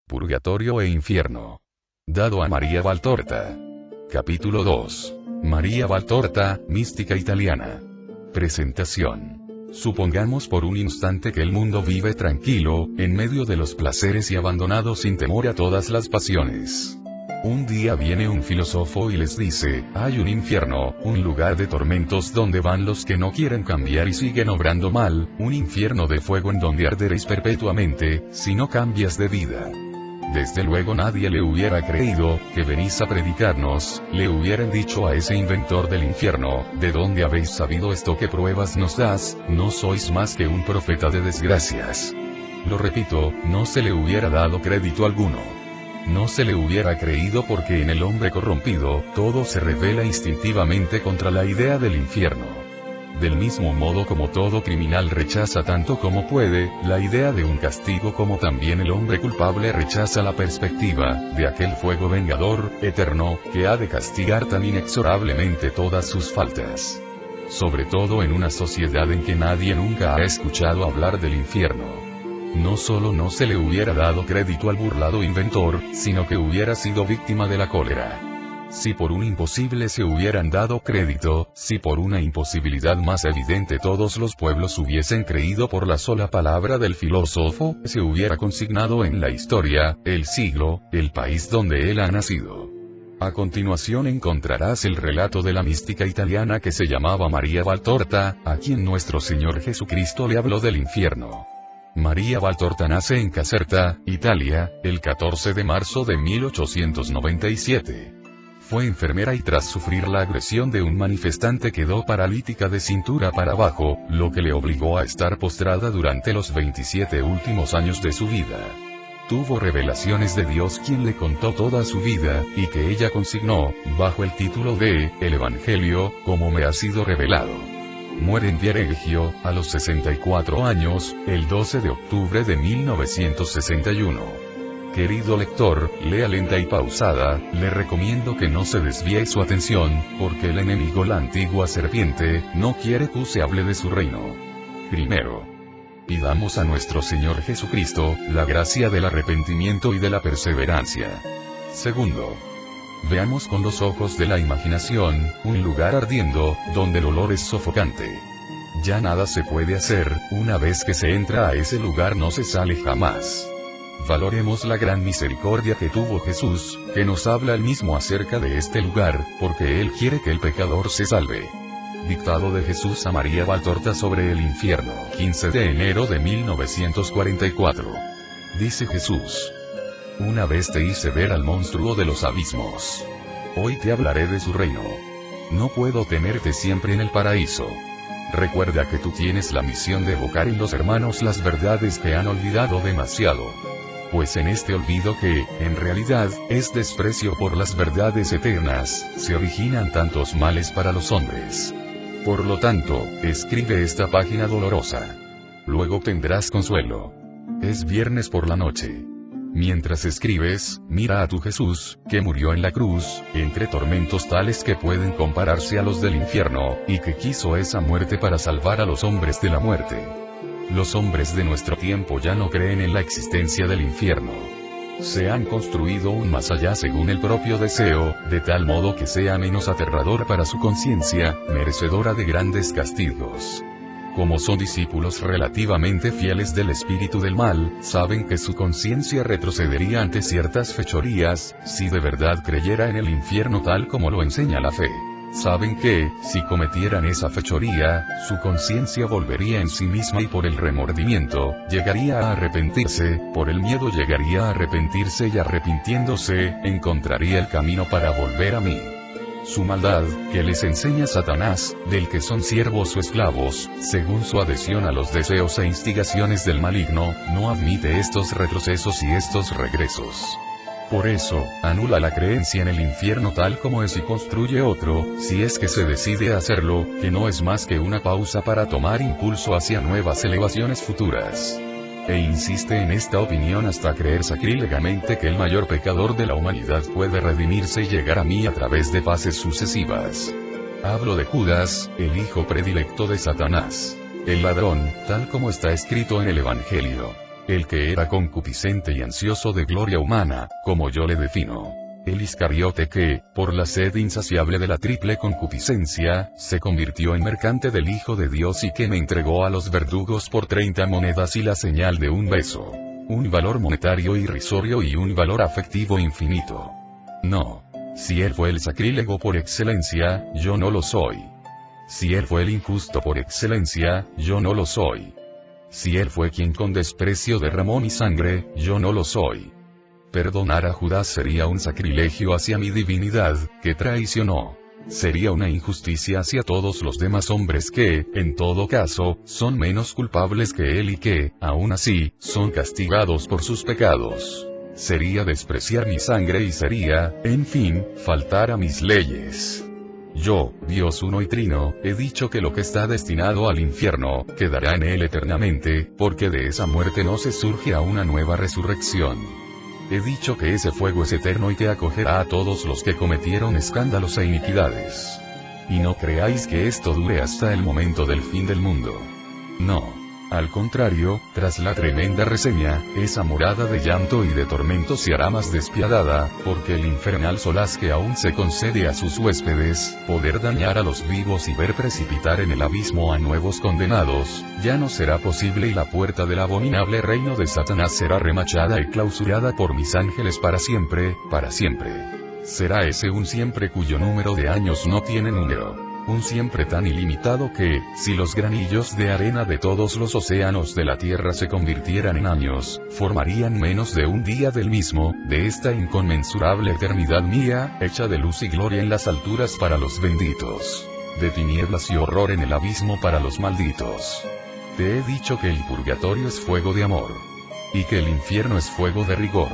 Purgatorio e infierno. Dado a María Valtorta. Capítulo 2. María Valtorta, mística italiana. Presentación. Supongamos por un instante que el mundo vive tranquilo, en medio de los placeres y abandonado sin temor a todas las pasiones. Un día viene un filósofo y les dice, hay un infierno, un lugar de tormentos donde van los que no quieren cambiar y siguen obrando mal, un infierno de fuego en donde arderéis perpetuamente, si no cambias de vida. Desde luego nadie le hubiera creído, que venís a predicarnos, le hubieran dicho a ese inventor del infierno, ¿de dónde habéis sabido esto? ¿Qué pruebas nos das? No sois más que un profeta de desgracias. Lo repito, no se le hubiera dado crédito alguno. No se le hubiera creído porque en el hombre corrompido, todo se revela instintivamente contra la idea del infierno. Del mismo modo como todo criminal rechaza tanto como puede, la idea de un castigo, como también el hombre culpable rechaza la perspectiva, de aquel fuego vengador, eterno, que ha de castigar tan inexorablemente todas sus faltas. Sobre todo en una sociedad en que nadie nunca ha escuchado hablar del infierno. No solo no se le hubiera dado crédito al burlado inventor, sino que hubiera sido víctima de la cólera. Si por un imposible se hubieran dado crédito, si por una imposibilidad más evidente todos los pueblos hubiesen creído por la sola palabra del filósofo, se hubiera consignado en la historia, el siglo, el país donde él ha nacido. A continuación encontrarás el relato de la mística italiana que se llamaba María Valtorta, a quien nuestro Señor Jesucristo le habló del infierno. María Valtorta nace en Caserta, Italia, el 14 de marzo de 1897. Fue enfermera y tras sufrir la agresión de un manifestante quedó paralítica de cintura para abajo, lo que le obligó a estar postrada durante los 27 últimos años de su vida. Tuvo revelaciones de Dios quien le contó toda su vida, y que ella consignó, bajo el título de El Evangelio, como me ha sido revelado. Muere en Viareggio, a los 64 años, el 12 de octubre de 1961. Querido lector, lea lenta y pausada, le recomiendo que no se desvíe su atención, porque el enemigo, la antigua serpiente, no quiere que se hable de su reino. Primero, pidamos a nuestro Señor Jesucristo, la gracia del arrepentimiento y de la perseverancia. Segundo, veamos con los ojos de la imaginación, un lugar ardiendo, donde el olor es sofocante. Ya nada se puede hacer, una vez que se entra a ese lugar no se sale jamás. Valoremos la gran misericordia que tuvo Jesús, que nos habla él mismo acerca de este lugar, porque él quiere que el pecador se salve. Dictado de Jesús a María Valtorta sobre el infierno, 15 de enero de 1944. Dice Jesús: una vez te hice ver al monstruo de los abismos. Hoy te hablaré de su reino. No puedo tenerte siempre en el paraíso. Recuerda que tú tienes la misión de evocar en los hermanos las verdades que han olvidado demasiado. Pues en este olvido que, en realidad, es desprecio por las verdades eternas, se originan tantos males para los hombres. Por lo tanto, escribe esta página dolorosa. Luego tendrás consuelo. Es viernes por la noche. Mientras escribes, mira a tu Jesús, que murió en la cruz, entre tormentos tales que pueden compararse a los del infierno, y que quiso esa muerte para salvar a los hombres de la muerte. Los hombres de nuestro tiempo ya no creen en la existencia del infierno. Se han construido un más allá según el propio deseo, de tal modo que sea menos aterrador para su conciencia, merecedora de grandes castigos. Como son discípulos relativamente fieles del espíritu del mal, saben que su conciencia retrocedería ante ciertas fechorías, si de verdad creyera en el infierno tal como lo enseña la fe. Saben que, si cometieran esa fechoría, su conciencia volvería en sí misma y por el remordimiento, llegaría a arrepentirse, por el miedo llegaría a arrepentirse y arrepintiéndose, encontraría el camino para volver a mí. Su maldad, que les enseña Satanás, del que son siervos o esclavos, según su adhesión a los deseos e instigaciones del maligno, no admite estos retrocesos y estos regresos. Por eso, anula la creencia en el infierno tal como es y construye otro, si es que se decide a hacerlo, que no es más que una pausa para tomar impulso hacia nuevas elevaciones futuras. E insiste en esta opinión hasta creer sacrílegamente que el mayor pecador de la humanidad puede redimirse y llegar a mí a través de fases sucesivas. Hablo de Judas, el hijo predilecto de Satanás. El ladrón, tal como está escrito en el Evangelio. El que era concupiscente y ansioso de gloria humana, como yo le defino. El Iscariote que, por la sed insaciable de la triple concupiscencia, se convirtió en mercante del Hijo de Dios y que me entregó a los verdugos por 30 monedas y la señal de un beso. Un valor monetario irrisorio y un valor afectivo infinito. No. Si él fue el sacrílego por excelencia, yo no lo soy. Si él fue el injusto por excelencia, yo no lo soy. Si él fue quien con desprecio derramó mi sangre, yo no lo soy. Perdonar a Judas sería un sacrilegio hacia mi divinidad, que traicionó. Sería una injusticia hacia todos los demás hombres que, en todo caso, son menos culpables que él y que, aún así, son castigados por sus pecados. Sería despreciar mi sangre y sería, en fin, faltar a mis leyes. Yo, Dios uno y trino, he dicho que lo que está destinado al infierno, quedará en él eternamente, porque de esa muerte no se surge a una nueva resurrección. He dicho que ese fuego es eterno y que acogerá a todos los que cometieron escándalos e iniquidades. Y no creáis que esto dure hasta el momento del fin del mundo. No. Al contrario, tras la tremenda reseña, esa morada de llanto y de tormento se hará más despiadada, porque el infernal solaz que aún se concede a sus huéspedes, poder dañar a los vivos y ver precipitar en el abismo a nuevos condenados, ya no será posible y la puerta del abominable reino de Satanás será remachada y clausurada por mis ángeles para siempre, para siempre. Será ese un siempre cuyo número de años no tiene número. Un siempre tan ilimitado que, si los granillos de arena de todos los océanos de la tierra se convirtieran en años, formarían menos de un día del mismo, de esta inconmensurable eternidad mía, hecha de luz y gloria en las alturas para los benditos. De tinieblas y horror en el abismo para los malditos. Te he dicho que el purgatorio es fuego de amor. Y que el infierno es fuego de rigor.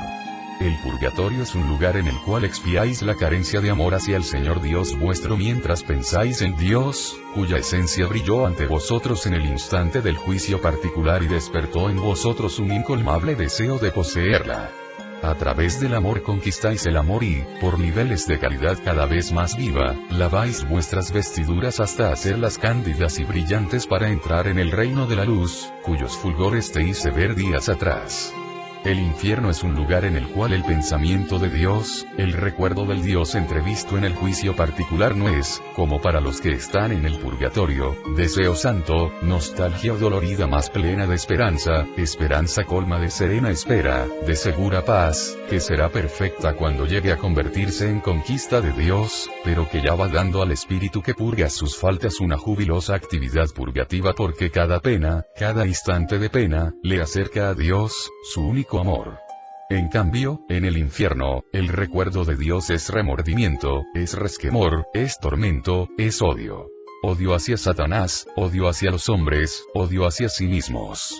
El purgatorio es un lugar en el cual expiáis la carencia de amor hacia el Señor Dios vuestro mientras pensáis en Dios, cuya esencia brilló ante vosotros en el instante del juicio particular y despertó en vosotros un incolmable deseo de poseerla. A través del amor conquistáis el amor y, por niveles de calidad cada vez más viva, laváis vuestras vestiduras hasta hacerlas cándidas y brillantes para entrar en el reino de la luz, cuyos fulgores te hice ver días atrás. El infierno es un lugar en el cual el pensamiento de Dios, el recuerdo del Dios entrevisto en el juicio particular no es, como para los que están en el purgatorio, deseo santo, nostalgia dolorida más plena de esperanza, esperanza colma de serena espera, de segura paz, que será perfecta cuando llegue a convertirse en conquista de Dios, pero que ya va dando al espíritu que purga sus faltas una jubilosa actividad purgativa porque cada pena, cada instante de pena, le acerca a Dios, su único amor. En cambio, en el infierno, el recuerdo de Dios es remordimiento, es resquemor, es tormento, es odio. Odio hacia Satanás, odio hacia los hombres, odio hacia sí mismos.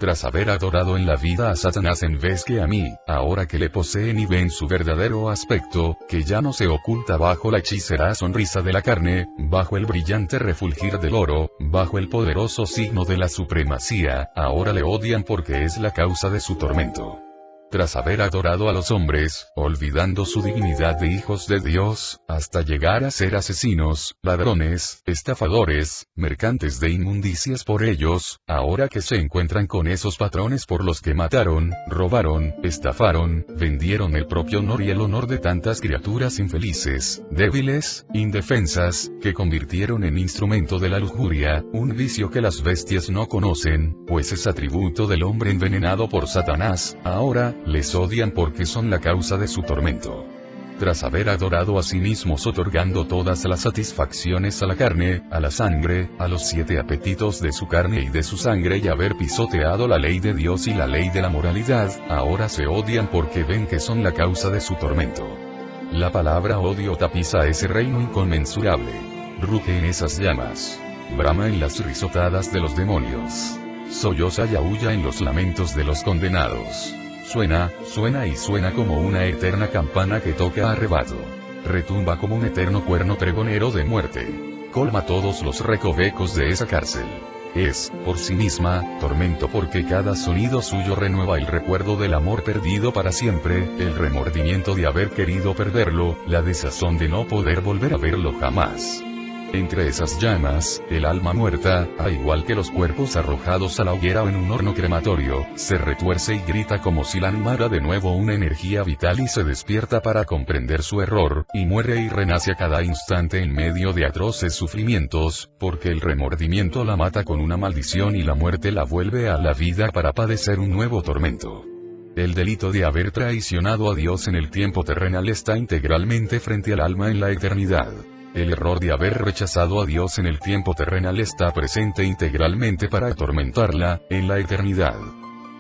Tras haber adorado en la vida a Satanás en vez que a mí, ahora que le poseen y ven su verdadero aspecto, que ya no se oculta bajo la hechicera sonrisa de la carne, bajo el brillante refulgir del oro, bajo el poderoso signo de la supremacía, ahora le odian porque es la causa de su tormento. Tras haber adorado a los hombres, olvidando su dignidad de hijos de Dios, hasta llegar a ser asesinos, ladrones, estafadores, mercantes de inmundicias por ellos, ahora que se encuentran con esos patrones por los que mataron, robaron, estafaron, vendieron el propio honor y el honor de tantas criaturas infelices, débiles, indefensas, que convirtieron en instrumento de la lujuria, un vicio que las bestias no conocen, pues es atributo del hombre envenenado por Satanás, ahora, les odian porque son la causa de su tormento. Tras haber adorado a sí mismos otorgando todas las satisfacciones a la carne, a la sangre, a los 7 apetitos de su carne y de su sangre y haber pisoteado la ley de Dios y la ley de la moralidad, ahora se odian porque ven que son la causa de su tormento. La palabra odio tapiza ese reino inconmensurable. Ruge en esas llamas. Brama en las risotadas de los demonios. Solloza y aúlla en los lamentos de los condenados. Suena, suena y suena como una eterna campana que toca a arrebato. Retumba como un eterno cuerno pregonero de muerte. Colma todos los recovecos de esa cárcel. Es, por sí misma, tormento porque cada sonido suyo renueva el recuerdo del amor perdido para siempre, el remordimiento de haber querido perderlo, la desazón de no poder volver a verlo jamás. Entre esas llamas, el alma muerta, al igual que los cuerpos arrojados a la hoguera o en un horno crematorio, se retuerce y grita como si la animara de nuevo una energía vital y se despierta para comprender su error, y muere y renace a cada instante en medio de atroces sufrimientos, porque el remordimiento la mata con una maldición y la muerte la vuelve a la vida para padecer un nuevo tormento. El delito de haber traicionado a Dios en el tiempo terrenal está integralmente frente al alma en la eternidad. El error de haber rechazado a Dios en el tiempo terrenal está presente integralmente para atormentarla, en la eternidad.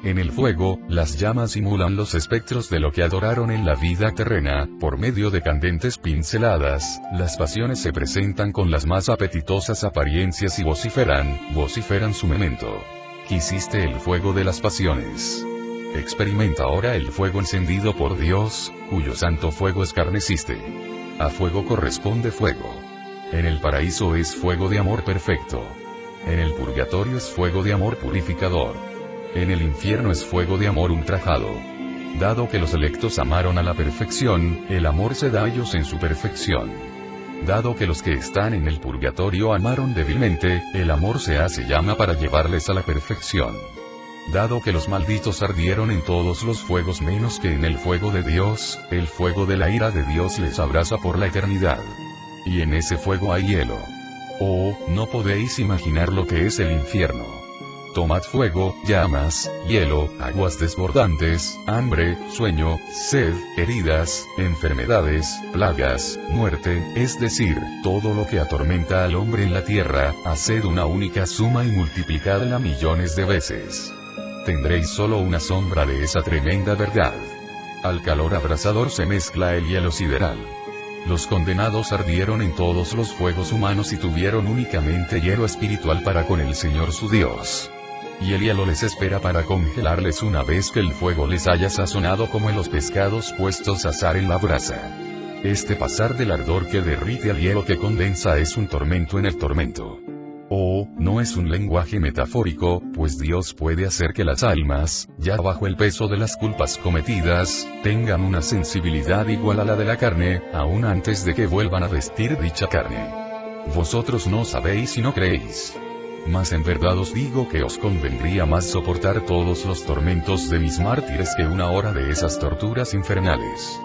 En el fuego, las llamas simulan los espectros de lo que adoraron en la vida terrena, por medio de candentes pinceladas, las pasiones se presentan con las más apetitosas apariencias y vociferan su memento. Quisiste el fuego de las pasiones. Experimenta ahora el fuego encendido por Dios, cuyo santo fuego escarneciste. A fuego corresponde fuego. En el paraíso es fuego de amor perfecto. En el purgatorio es fuego de amor purificador. En el infierno es fuego de amor ultrajado. Dado que los electos amaron a la perfección, el amor se da a ellos en su perfección. Dado que los que están en el purgatorio amaron débilmente, el amor se hace llama para llevarles a la perfección. Dado que los malditos ardieron en todos los fuegos menos que en el fuego de Dios, el fuego de la ira de Dios les abraza por la eternidad. Y en ese fuego hay hielo. Oh, no podéis imaginar lo que es el infierno. Tomad fuego, llamas, hielo, aguas desbordantes, hambre, sueño, sed, heridas, enfermedades, plagas, muerte, es decir, todo lo que atormenta al hombre en la tierra, haced una única suma y multiplicadla millones de veces. Tendréis solo una sombra de esa tremenda verdad. Al calor abrasador se mezcla el hielo sideral. Los condenados ardieron en todos los fuegos humanos y tuvieron únicamente hielo espiritual para con el Señor su Dios. Y el hielo les espera para congelarles una vez que el fuego les haya sazonado como en los pescados puestos a asar en la brasa. Este pasar del ardor que derrite al hielo que condensa es un tormento en el tormento. Oh, no es un lenguaje metafórico, pues Dios puede hacer que las almas, ya bajo el peso de las culpas cometidas, tengan una sensibilidad igual a la de la carne, aún antes de que vuelvan a vestir dicha carne. Vosotros no sabéis y no creéis. Mas en verdad os digo que os convendría más soportar todos los tormentos de mis mártires que una hora de esas torturas infernales.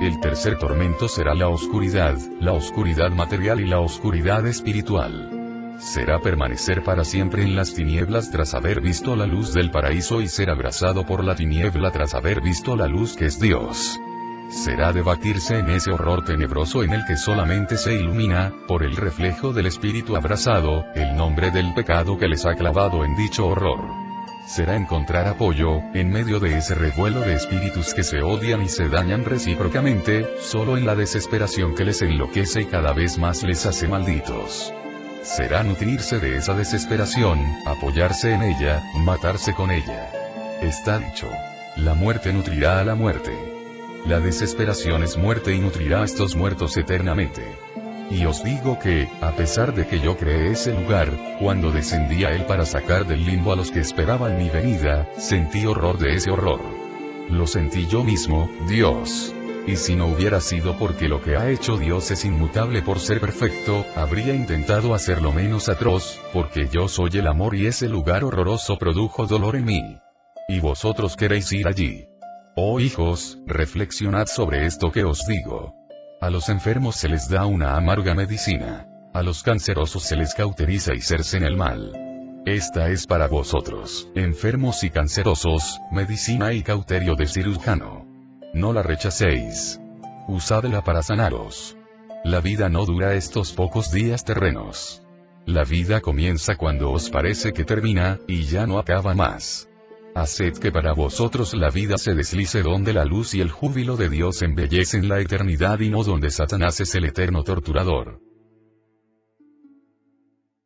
El tercer tormento será la oscuridad material y la oscuridad espiritual. Será permanecer para siempre en las tinieblas tras haber visto la luz del paraíso y ser abrazado por la tiniebla tras haber visto la luz que es Dios. Será debatirse en ese horror tenebroso en el que solamente se ilumina, por el reflejo del espíritu abrazado, el nombre del pecado que les ha clavado en dicho horror. Será encontrar apoyo, en medio de ese revuelo de espíritus que se odian y se dañan recíprocamente, solo en la desesperación que les enloquece y cada vez más les hace malditos. Será nutrirse de esa desesperación, apoyarse en ella, matarse con ella. Está dicho. La muerte nutrirá a la muerte. La desesperación es muerte y nutrirá a estos muertos eternamente. Y os digo que, a pesar de que yo creé ese lugar, cuando descendí a él para sacar del limbo a los que esperaban mi venida, sentí horror de ese horror. Lo sentí yo mismo, Dios. Y si no hubiera sido porque lo que ha hecho Dios es inmutable por ser perfecto, habría intentado hacerlo menos atroz, porque yo soy el amor y ese lugar horroroso produjo dolor en mí. Y vosotros queréis ir allí. Oh hijos, reflexionad sobre esto que os digo. A los enfermos se les da una amarga medicina. A los cancerosos se les cauteriza y cercen el mal. Esta es para vosotros, enfermos y cancerosos, medicina y cauterio de cirujano. No la rechacéis. Usadla para sanaros. La vida no dura estos pocos días terrenos. La vida comienza cuando os parece que termina, y ya no acaba más. Haced que para vosotros la vida se deslice donde la luz y el júbilo de Dios embellecen la eternidad y no donde Satanás es el eterno torturador.